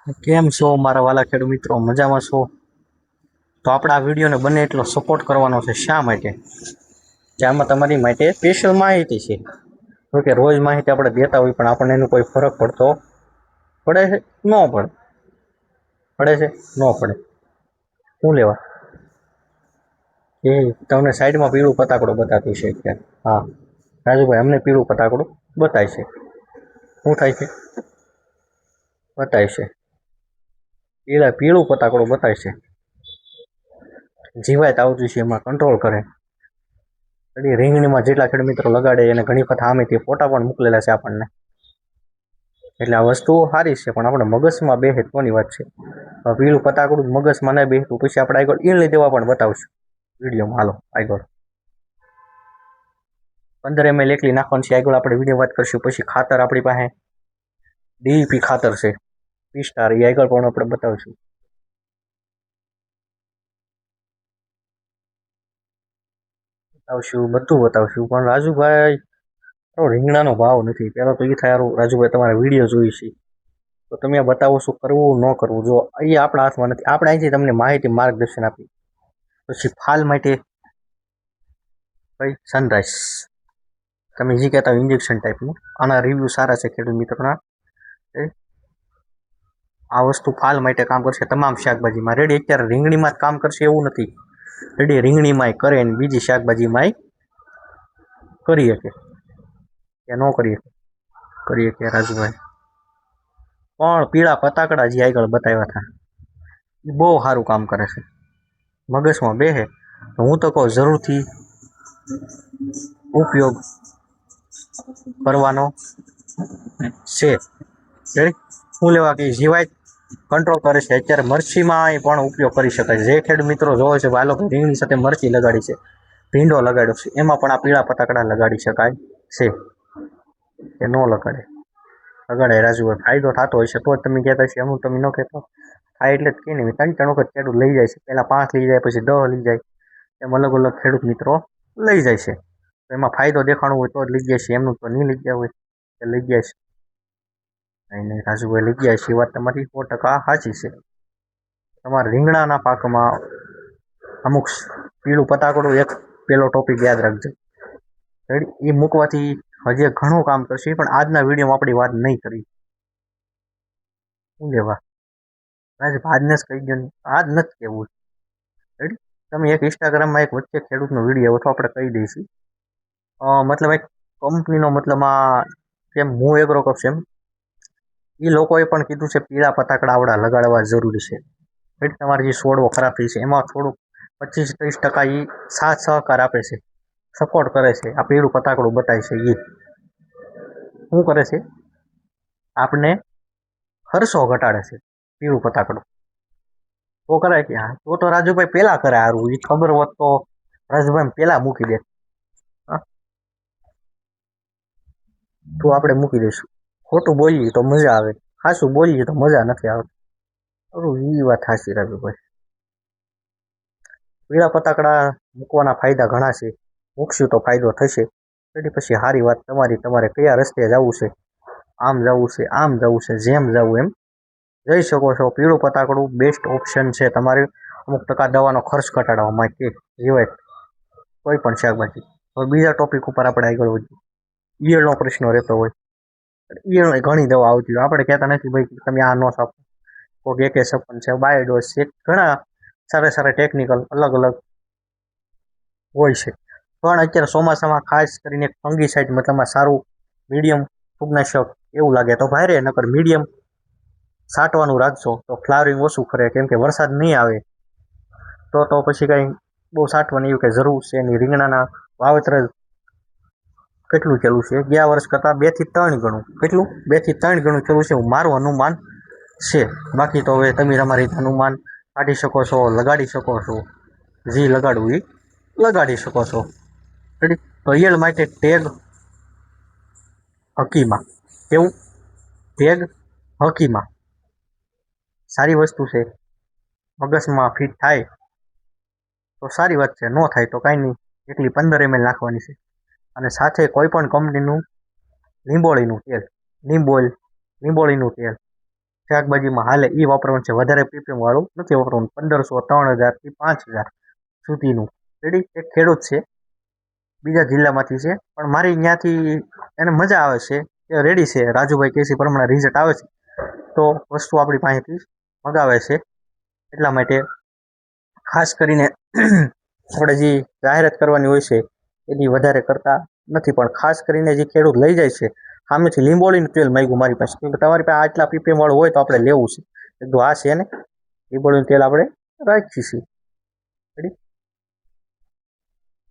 કેમ છો મારા વાલા ખેડૂત મિત્રો? મજામાં છો? તો આપણે આ વિડીયોને બને એટલો સપોર્ટ કરવાનો છે. શા માટે? કે આમાં તમારી માટે સ્પેશિયલ માહિતી છે. તો કે રોજ માહિતી આપણે દેતા હોય પણ આપણને એનો કોઈ ફરક પડતો પડે છે? ન પડે. પડે છે? ન પડે. શું લેવા? એ તમને સાઈડમાં પીળું પતાકડું બતાતું છે અત્યારે. હા રાજુભાઈ, અમને પીળું પતાકડું બતાય છે. શું થાય છે? બતાય છે. પીળું પતાકડું બતાય છે. જીવાત આવતી છે એમાં કંટ્રોલ કરે. રીંગણીમાં જેટલા ખેડૂત મિત્રો લગાડે એને ઘણી વખત સામેથી ફોટા પણ મોકલેલા છે આપણને. એટલે આ વસ્તુ સારી છે પણ આપણે મગજમાં બે હેતુની વાત છે. પીળું પતાકડું મગજમાં નહીં બેસતું પછી આપણે આગળ ઈયળ દેવા પણ બતાવશું વિડીયોમાં. હાલો આગળ 15 ml એકલી નાખવાની છે. આગળ આપણે વિડીયો વાત કરશું. પછી ખાતર આપણી પાસે ડીઈપી ખાતર છે P-Star, એ આગળ પણ આપણે બતાવશું. બધું બતાવશું. પણ રાજુભાઈ, રીંગણાનો ભાવ નથી. પહેલાં તો એ થાય રાજુભાઈ તમારા વિડીયો જોઈ છે તો તમે બતાવો શું કરવું ન કરવું. જો એ આપણા હાથમાં નથી. આપણે અહીંથી તમને માહિતી માર્ગદર્શન આપી. પછી ફાલ માટે કઈ સનરાઈઝ તમે જે કહેતા હોય ઇન્જેક્શન ટાઈપનું, આના રિવ્યૂ સારા છે ખેડૂત મિત્રોના. આ વસ્તુ ફાલ માટે કામ કરશે. તમામ શાકભાજીમાં રેડી. અત્યારે રીંગણીમાં જ કામ કરશે એવું નથી. રેડી રીંગણીમાંય કરે ને બીજી શાકભાજીમાંય કરી શકે કે ન કરી શકે? કરી શકે રાજુભાઈ. પણ પીળા પતાકડા જે આગળ બતાવ્યા હતા એ બહુ સારું કામ કરે છે. મગજમાં બેસે હું તો કહું જરૂરથી ઉપયોગ કરવાનો છે. રેડી શું લેવા કે જીવાય કંટ્રોલ કરે છે. અત્યારે મરચીમાં પણ ઉપયોગ કરી શકાય. જે ખેડૂત મિત્રો જોવે છે આ લોકો રીંગણી સાથે મરચી લગાડી છે, ભીંડો લગાડ્યો છે, એમાં પણ આ પીળા પતાકડા લગાડી શકાય છે કે ન લગાડે? લગાડે રાજુભાઈ. ફાયદો થતો હોય છે તો જ તમે કહેતા છે. અમુક તમે ન કહેતો થાય એટલે જ કહીને 3 વખત ખેડૂત લઈ જાય છે. પહેલાં 5 લઈ જાય, પછી 10 લઈ જાય, એમ અલગ અલગ ખેડૂત મિત્રો લઈ જાય છે. તો એમાં ફાયદો દેખાડવો હોય તો જ લઈ જાય છે. એમનું તો નહીં લઈ ગયા હોય કે લઈ ગયા છે. નહીં રાજુભાઈ લઈ ગયા છે. એ વાત તમારી 100% સાચી છે. તમારા રીંગણાના પાકમાં અમુક પીળું પતાકડું એક પેલો ટોપિક યાદ રાખજો. રેડી એ મૂકવાથી હજી ઘણું કામ કરશે પણ આજના વિડીયોમાં આપણી વાત નહીં કરી. શું લેવા આજને જ કહી દો ને, આજ નથી કહેવું. રેડી તમે એક ઇન્સ્ટાગ્રામમાં એક વચ્ચે ખેડૂતનો વિડીયો હતો આપણે કહી દઈશું. મતલબ એક કંપનીનો મતલબમાં કેમ હું એગ્રો કપ એમ એ લોકોએ પણ કીધું છે પીળા પતાકડા આવડા લગાડવા જરૂરી છે. રેડી તમારી જે છોડવો ખરાબ થઈ છે એમાં થોડુંક 25-30% એ સાથ સહકાર આપે છે, સપોર્ટ કરે છે. આ પીળું પતાકડું બતાય છે એ શું કરે છે? આપણે ખર્ચો ઘટાડે છે પીળું પતાકડું. તો કરાય કે હા તો રાજુભાઈ પહેલાં કરે. સારું એ ખબર હોત તો રાજુભાઈ પહેલાં મૂકી દે. તો આપણે મૂકી દઈશું. ખોટું બોલીએ તો મજા આવે, ખાસું બોલીએ તો મજા નથી આવતી. એ વાત સાચી રાજુભાઈ. પીળા પતાકડા મૂકવાના ફાયદા ઘણા છે. મૂકશું તો ફાયદો થશે. એટલે પછી સારી વાત તમારી. તમારે કયા રસ્તે જવું છે, આમ જવું છે, આમ જવું છે, જેમ જવું એમ જઈ શકો છો. પીળું પતાકડું બેસ્ટ ઓપ્શન છે તમારે અમુક ટકા દવાનો ખર્ચ ઘટાડવા માટે. જીવાય કોઈ પણ શાકભાજી. હવે બીજા ટોપિક ઉપર આપણે આગળ વધીએ. ઈયળનો પ્રશ્ન રહેતો હોય. ઈયળ ઘણી દવા આવતી હોય. આપણે કહેતા નથી ભાઈ તમે આ ન સાપો, કોઈ AK 56 છે, બાયોડોઝ છે, ઘણા સારા ટેકનિકલ અલગ અલગ હોય છે. પણ અત્યારે ચોમાસામાં ખાસ કરીને ફંગીસાઇડ મતલબમાં સારું મીડિયમ ફૂગનાશક એવું લાગે તો ભાઈ નકર મીડિયમ છાંટવાનું રાખજો તો ફ્લાવરિંગ ઓછું કરે. કેમ કે વરસાદ નહીં આવે તો પછી કંઈ બહુ છાંટવાની એવી કંઈ જરૂર છે નહીં. રીંગણાના વાવેતર કેટલું ચાલુ છે ગયા વર્ષ કરતાં 2 થી 3 ગણું. કેટલું? 2 થી 3 ગણું ચાલુ છે એવું મારું અનુમાન છે. બાકી તો હવે તમે તમારી અનુમાન કાઢી શકો છો, લગાડી શકો છો. જે લગાડવું એ લગાડી શકો છો. રેડી તો ઈયળ માટે ટેગ હકીમા. કેવું? ટેગ હકીમા સારી વસ્તુ છે. મગજમાં ફિટ થાય તો સારી વાત છે, ન થાય તો કાંઈ નહીં. એકલી 15 ml નાખવાની છે. અને સાથે કોઈ પણ કંપનીનું લીંબોળીનું તેલ, લીંબોળીનું તેલ શાકભાજીમાં હાલે એ વાપરવાનું છે, વધારે પીપીએમ વાળું નથી વાપરવાનું. 1500, 3000 થી 5000 સુધીનું. રેડી. એક ખેડૂત છે, બીજા જિલ્લામાંથી છે, પણ મારી ત્યાંથી એને મજા આવે છે કે રેડી છે, રાજુભાઈ કેસી પ્રમાણે રિઝલ્ટ આવે છે, તો વસ્તુ આપણી પાસેથી મગાવે છે. એટલા માટે ખાસ કરીને આપણે જે જાહેરાત કરવાની હોય છે એની વધારે કરતા નથી, પણ ખાસ કરીને જે ખેડૂત લઈ જાય છે સામેથી લીંબોળીનું તેલ માંગ્યું મારી પાસે, કે તમારી પાસે આટલા પીપીએમ વાળું હોય તો આપણે લેવું છે. એકદમ આ છે ને લીંબોળીનું તેલ આપણે રાખીએ છીએ. રેડી.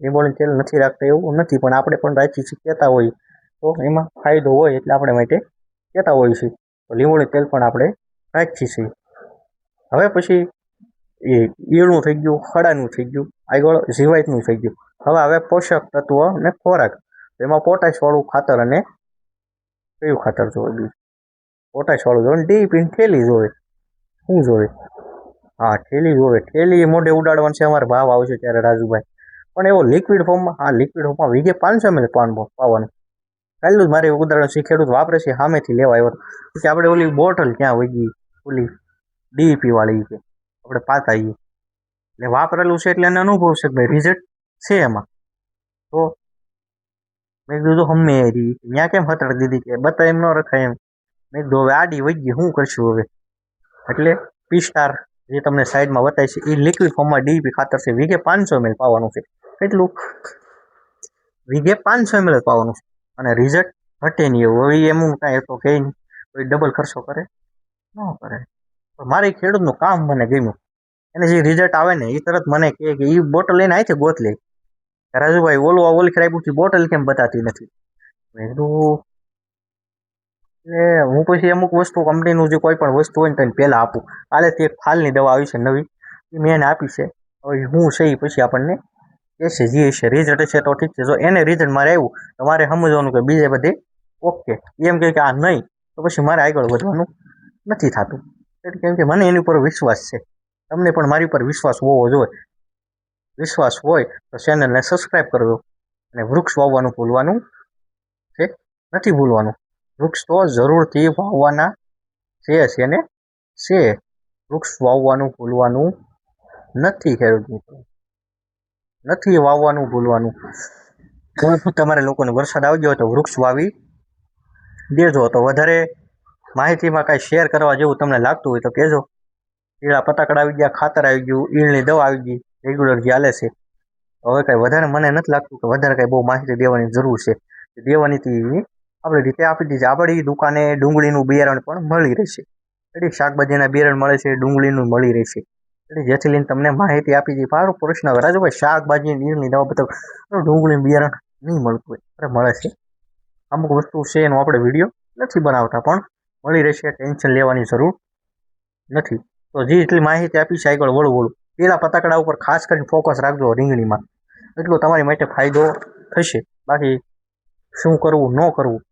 લીંબોળીનું તેલ નથી રાખતા એવું નથી, પણ આપણે પણ રાખીએ છીએ, કહેતા હોઈએ તો એમાં ફાયદો હોય એટલે આપણે માટે કહેતા હોઈએ છીએ. તો લીંબોળી તેલ પણ આપણે રાખીએ છીએ. હવે પછી એ ઈયળનું થઈ ગયું, ખડાનું થઈ ગયું, આગળ જીવાતનું થઈ ગયું. હવે પોષક તત્વો અને ખોરાક, એમાં પોટાશવાળું ખાતર અને કયું ખાતર જોવે? બીજું પોટાશવાળું જોવે, ડીપીની થેલી જોવે. શું જોવે? હા, થેલી જોવે. થેલી મોઢે ઉડાડવાનું છે, અમારે ભાવ આવશે ત્યારે રાજુભાઈ. પણ એવો લિક્વિડ ફોર્મમાં, હા લિક્વિડ ફોર્મમાં વીઘે 500 ml પાવાનું. પહેલું જ મારે ઉદાહરણ છે, ખેડૂત વાપરે છે, સામેથી લેવા આવ્યો કે આપણે ઓલી બોટલ ક્યાં વહી ગઈ, ઓલી ડીપી વાળી કે આપણે પાતા આવીએ એટલે વાપરેલું છે એટલે એને અનુભવ છે કે ભાઈ રિઝલ્ટ છે એમાં. તો મેં કીધું હમે રહી ત્યાં કેમ હતડ દીધી કે બતા એમ ન રખાય એમ. મેં કીધું હવે આડી વહી ગઈ, શું કરશું હવે? એટલે P-Star જે તમને સાઈડમાં બતાવી છે એ લિક્વિડ ફોર્મમાં ડીપી ખાતર છે, વીઘે 500 ml પાવાનું છે. કેટલું? વીઘે 500 ml પાવાનું છે, અને રિઝલ્ટ ઘટે નહીં એવું. હવે એમ કાંઈ તો કહે નહીં, કોઈ ડબલ ખર્ચો કરે ન કરે. મારે ખેડૂતનું કામ મને ગમ્યું, એને જે રિઝલ્ટ આવે ને એ તરત મને કહે કે એ બોટલ લઈને આવી છે ગોત લે. રાજુભાઈ ઓલી ખરાબ બોટલ કેમ બતાતી નથી? મેં કીધું એટલે હું પછી અમુક વસ્તુ કંપનીનું જે કોઈ પણ વસ્તુ હોય ને તેને પહેલાં આપું. કાલે તે ફાલની દવા આવી છે નવી, એ મેં એને આપી છે. હવે હું છે એ પછી આપણને કહેશે, જે છે રિઝલ્ટ છે તો ઠીક છે. જો એને રિઝલ્ટ મારે આવ્યું તો મારે સમજવાનું કે બીજે બધે ઓકે. એમ કહે કે આ નહીં તો પછી મારે આગળ વધવાનું નથી થતું. કેમ કે મને એની ઉપર વિશ્વાસ છે. તમને પણ મારી ઉપર વિશ્વાસ હોવો જોઈએ. વિશ્વાસ હોય તો ચેનલને સબસ્ક્રાઈબ કરજો, અને વૃક્ષ વાવવાનું ભૂલવાનું છે નથી ભૂલવાનું. વૃક્ષ તો જરૂરથી વાવવાના છે ને છે. વૃક્ષ વાવવાનું ભૂલવાનું નથી ખેડૂત મિત્રો, નથી વાવવાનું ભૂલવાનું. તમારે લોકોને વરસાદ આવી ગયો હોય તો વૃક્ષ વાવી દેજો. તો વધારે માહિતીમાં કાંઈ શેર કરવા જેવું તમને લાગતું હોય તો કહેજો. ઈળા પતાકડા આવી ગયા, ખાતર આવી ગયું, ઈળની દવા આવી ગઈ, રેગ્યુલર જે હાલે છે. હવે કાંઈ વધારે મને નથી લાગતું કે વધારે કાંઈ બહુ માહિતી દેવાની જરૂર છે. દેવાની હતી આપણી રીતે આપી દીધી. આપણી દુકાને ડુંગળીનું બિયારણ પણ મળી રહેશે. એટલે શાકભાજીના બિયારણ મળે છે, ડુંગળીનું મળી રહેશે. એટલે જેથી લઈને તમને માહિતી આપી દીધી. મારો પ્રશ્ન હવે રાજુભાઈ, શાકભાજી ઈળની દવા બતાવો, ડુંગળીનું બિયારણ નહીં મળતું હોય? અરે મળે છે, અમુક વસ્તુ છે એનો આપણે વિડીયો નથી બનાવતા, પણ મળી રહેશે, ટેન્શન લેવાની જરૂર નથી. તો જે એટલી માહિતી આપી છે આગળ વળું. પેલા પતાકડા ઉપર ખાસ કરીને ફોકસ રાખજો રીંગણીમાં, એટલો તમારી માટે ફાયદો થશે. બાકી શું કરવું ન કરવું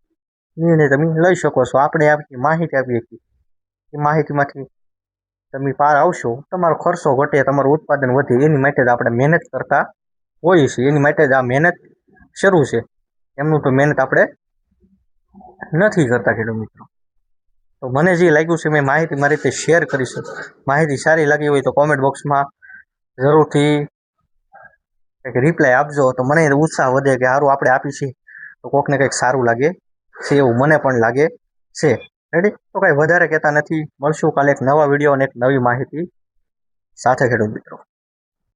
નિર્ણય તમે લઈ શકો છો. આપણે આપણી માહિતી આપીએ છીએ, એ માહિતીમાંથી તમે પાર આવશો, તમારો ખર્ચો ઘટે, તમારું ઉત્પાદન વધે. એની માટે જ આપણે મહેનત કરતા હોઈએ છીએ. એની માટે જ આ મહેનત શરૂ છે. એમનું તો મહેનત આપણે નથી કરતા ખેડૂત મિત્રો. તો મને જે લાગ્યું છે મેં માહિતી મારી રીતે શેર કરી છે. માહિતી સારી લાગી હોય તો કોમેન્ટ બોક્સમાં જરૂરથી કંઈક રિપ્લાય આપજો, તો મને ઉત્સાહ વધે કે સારું આપણે આપી છીએ તો કોકને કંઈક સારું લાગે છે, એવું મને પણ લાગે છે. રેડી. તો કાંઈ વધારે કહેતા નથી, મળશું કાલે એક નવા વિડીયો અને એક નવી માહિતી સાથે ખેડૂત મિત્રો.